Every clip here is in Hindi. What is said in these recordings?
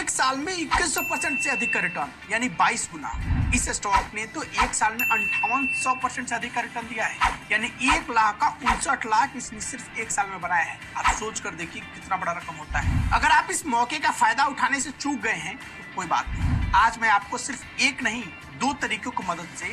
एक साल में 2100% से अधिक का रिटर्न, यानी 22 गुना। इस स्टॉक ने तो एक साल में 5800% से अधिक का रिटर्न दिया है, यानी 1,59,00,000 इसने सिर्फ एक साल में बनाया है। आप सोच कर देखिए कितना बड़ा रकम होता है। अगर आप इस मौके का फायदा उठाने से चूक गए हैं तो कोई बात नहीं, आज मैं आपको सिर्फ एक नहीं 2 तरीकों की मदद से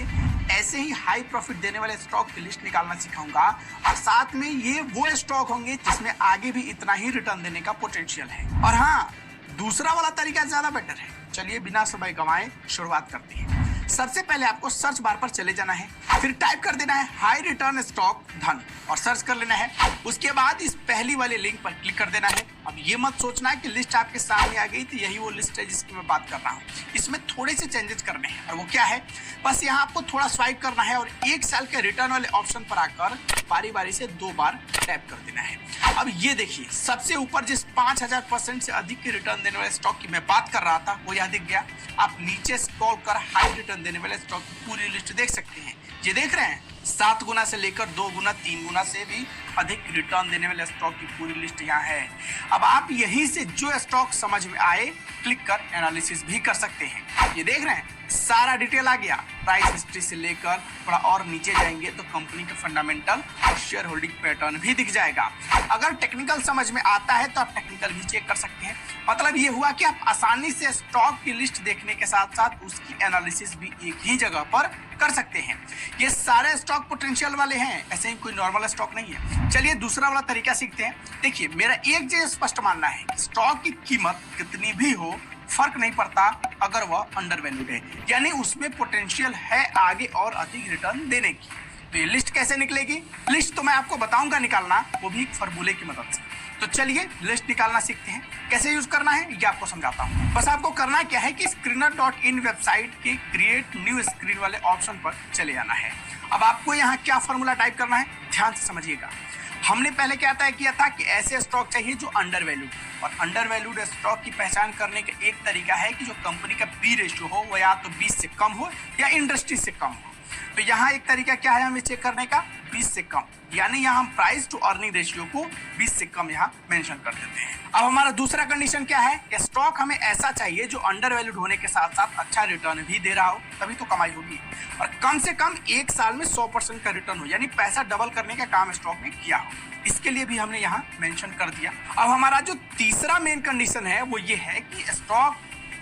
ऐसे ही हाई प्रॉफिट देने वाले स्टॉक की लिस्ट निकालना सिखाऊंगा, और साथ में ये वो स्टॉक होंगे जिसमें आगे भी इतना ही रिटर्न देने का पोटेंशियल है। और हाँ, दूसरा वाला तरीका ज्यादा बेटर है। चलिए बिना समय गंवाए शुरुआत करते हैं। सबसे पहले आपको सर्च बार पर चले जाना है, फिर टाइप कर देना है हाई रिटर्न स्टॉक धन और सर्च कर लेना है। उसके बाद इस पहली वाले लिंक पर क्लिक कर देना है। अब ये मत सोचना है कि लिस्ट आपके सामने आ गई तो यही वो लिस्ट है जिसकी मैं बात कर रहा हूँ। इसमें थोड़े से चेंजेस करने हैं, और वो क्या है, बस यहाँ आपको थोड़ा स्वाइप करना है और एक साल के रिटर्न वाले ऑप्शन पर आकर बारी बारी से 2 बार टैप कर देना है। अब ये देखिए, सबसे ऊपर जिस 5000% से अधिक के रिटर्न देने वाले स्टॉक की मैं बात कर रहा था वो यहाँ दिख गया। आप नीचे स्क्रॉल कर हाई रिटर्न देने वाले स्टॉक की पूरी लिस्ट देख सकते हैं। ये देख रहे हैं, 7 गुना से लेकर 2 गुना 3 गुना से भी अधिक रिटर्न देने वाले स्टॉक की पूरी लिस्ट यहाँ है। अब आप यहीं से जो स्टॉक समझ में आए क्लिक कर एनालिसिस भी कर सकते हैं। ये देख रहे हैं, सारा डिटेल आ गया। प्राइस हिस्ट्री से लेकर थोड़ा और नीचे जाएंगे तो कंपनी का फंडामेंटल और शेयर होल्डिंग पैटर्न भी दिख जाएगा। अगर टेक्निकल समझ में आता है तो आप टेक्निकल भी चेक कर सकते हैं। मतलब ये हुआ कि आप आसानी से स्टॉक की लिस्ट देखने के साथ साथ उसकी एनालिसिस भी एक ही जगह पर कर सकते हैं। ये सारे स्टॉक पोटेंशियल वाले हैं, ऐसे ही कोई नॉर्मल स्टॉक नहीं है। चलिए दूसरा वाला तरीका सीखते हैं। देखिए, मेरा एक चीज स्पष्ट मानना है, स्टॉक की कीमत कितनी भी हो फर्क नहीं पड़ता अगर वह अंडर वैल्यूड है, यानी उसमें पोटेंशियल है आगे और अधिक रिटर्न देने की। तो ये लिस्ट कैसे निकलेगी? लिस्ट तो मैं आपको बताऊंगा निकालना, वो भी एक फॉर्मूले की मदद से। तो चलिए लिस्ट निकालना सीखते हैं। कैसे यूज करना है ये आपको समझाता हूँ। बस आपको करना क्या है कि screener.in वेबसाइट के क्रिएट न्यू स्क्रीन वाले ऑप्शन पर चले जाना है। अब आपको यहाँ क्या फॉर्मूला टाइप करना है, ध्यान से समझिएगा। हमने पहले क्या तय किया था कि ऐसे स्टॉक चाहिए जो अंडर वैल्यूड, और अंडर वैल्यूड स्टॉक की पहचान करने का एक तरीका है कि जो कंपनी का पी रेशियो हो वो या तो 20 से कम हो या इंडस्ट्री से कम हो। तो यहाँ एक तरीका क्या है हमें चेक करने का, 20 से कम, यानी यहाँ हम प्राइस टू अर्निंग रेशियो को 20 से कम यहाँ मेंशन कर देते हैं। अब हमारा दूसरा कंडीशन क्या है, स्टॉक हमें ऐसा चाहिए जो अंडर वैल्यूड होने के साथ साथ अच्छा रिटर्न भी दे रहा हो, तभी तो कमाई होगी। और कम से कम एक साल में 100% का रिटर्न हो, यानी पैसा डबल करने का काम स्टॉक ने किया हो। इसके लिए भी हमने यहाँ मेंशन कर दिया। अब हमारा जो तीसरा मेन कंडीशन है वो ये है कि स्टॉक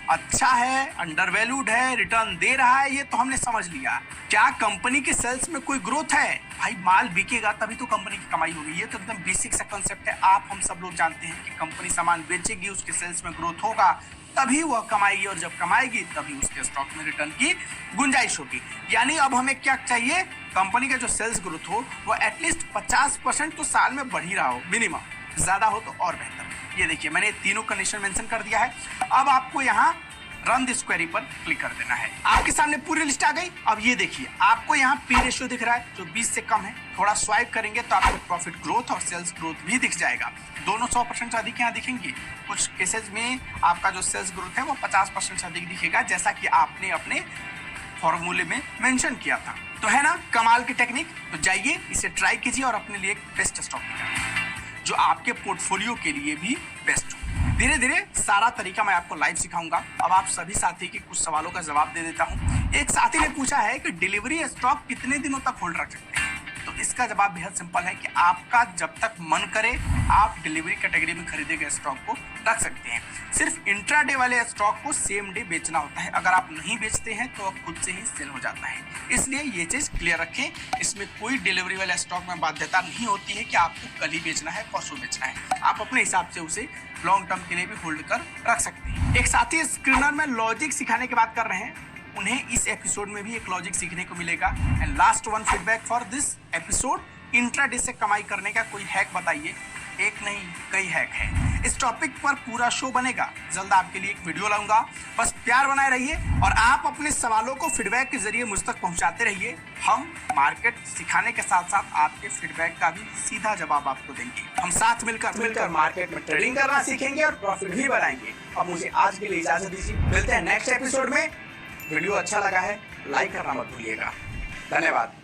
अच्छा है, अंडर वैल्यूड है, रिटर्न दे रहा है, ये तो हमने समझ लिया। क्या कंपनी के सेल्स में कोई ग्रोथ है? भाई माल बिकेगा तभी तो कंपनी की कमाई होगी। ये तो एकदम बेसिक सा कंसेप्ट है। आप हम सब लोग जानते हैं कि कंपनी सामान बेचेगी, उसके सेल्स में ग्रोथ होगा, तभी वह कमाएगी, और जब कमाएगी तभी उसके स्टॉक में रिटर्न की गुंजाइश होगी। यानी अब हमें क्या चाहिए, कंपनी का जो सेल्स ग्रोथ हो वो एटलीस्ट 50% तो साल में बढ़ ही रहा हो मिनिमम, ज्यादा हो तो और बेहतर। ये देखिए, मैंने तीनों कंडीशन मेंशन कर दिया है। अब आपको यहाँ रन दिस क्वेरी पर क्लिक कर देना है। आपके सामने पूरी लिस्ट आ गई। अब ये देखिए, आपको यहाँ पी रेशियो दिख रहा है जो 20 से कम है। थोड़ा स्वाइप करेंगे तो आपको प्रॉफिट ग्रोथ और सेल्स ग्रोथ भी दिख जाएगा। दोनों 100% से अधिक यहाँ दिखेंगे। कुछ केसेस में आपका जो सेल्स ग्रोथ है वो 50% से अधिक दिखेगा, जैसा कि आपने अपने फॉर्मूले में मेंशन किया था। तो है ना कमाल की टेक्निक। तो जाइए इसे ट्राई कीजिए और अपने लिए एक बेस्ट स्टॉक निकालिए जो आपके पोर्टफोलियो के लिए भी बेस्ट हो। धीरे धीरे सारा तरीका मैं आपको लाइव सिखाऊंगा। अब आप सभी साथी के कुछ सवालों का जवाब दे देता हूं। एक साथी ने पूछा है कि डिलीवरी स्टॉक कितने दिनों तक होल्ड रख सकते हैं? तो इसका जवाब बेहद सिंपल है कि आपका जब तक मन करे आप डिलीवरी कैटेगरी में खरीदे गए स्टॉक को रख सकते हैं। सिर्फ इंट्राडे वाले स्टॉक को सेम डे बेचना होता है। अगर आप नहीं बेचते हैं तो खुद से ही सेल हो जाता है। इसलिए ये चीज क्लियर रखें। इसमें कोई डिलीवरी वाले स्टॉक में बाध्यता नहीं होती है कि आपको कल ही बेचना है, परसों बेचना है। आप अपने हिसाब से उसे लॉन्ग टर्म के लिए भी होल्ड कर रख सकते हैं। एक साथी स्क्रीनर में लॉजिक सिखाने की बात कर रहे हैं, उन्हें इस एपिसोड में भी एक लॉजिक सीखने को मिलेगा। And last one feedback for this episode, intraday से कमाई करने का कोई हैक बताइए। एक नहीं कई हैक है। इस टॉपिक पर पूरा शो बनेगा। जल्द आपके लिए एक वीडियो लाऊंगा। बस प्यार बनाए रहिए और आप अपने सवालों को फीडबैक के जरिए मुझ तक पहुंचाते रहिए। हम मार्केट सिखाने के साथ साथ आपके फीडबैक का भी सीधा जवाब आपको देंगे। हम साथ मिलकर मार्केट में ट्रेडिंग करना सीखेंगे और प्रॉफिट भी बढ़ाएंगे। अब मुझे आज के लिए इजाजत दीजिए। मिलते हैं नेक्स्ट एपिसोड में। वीडियो अच्छा लगा है लाइक करना मत भूलिएगा। धन्यवाद।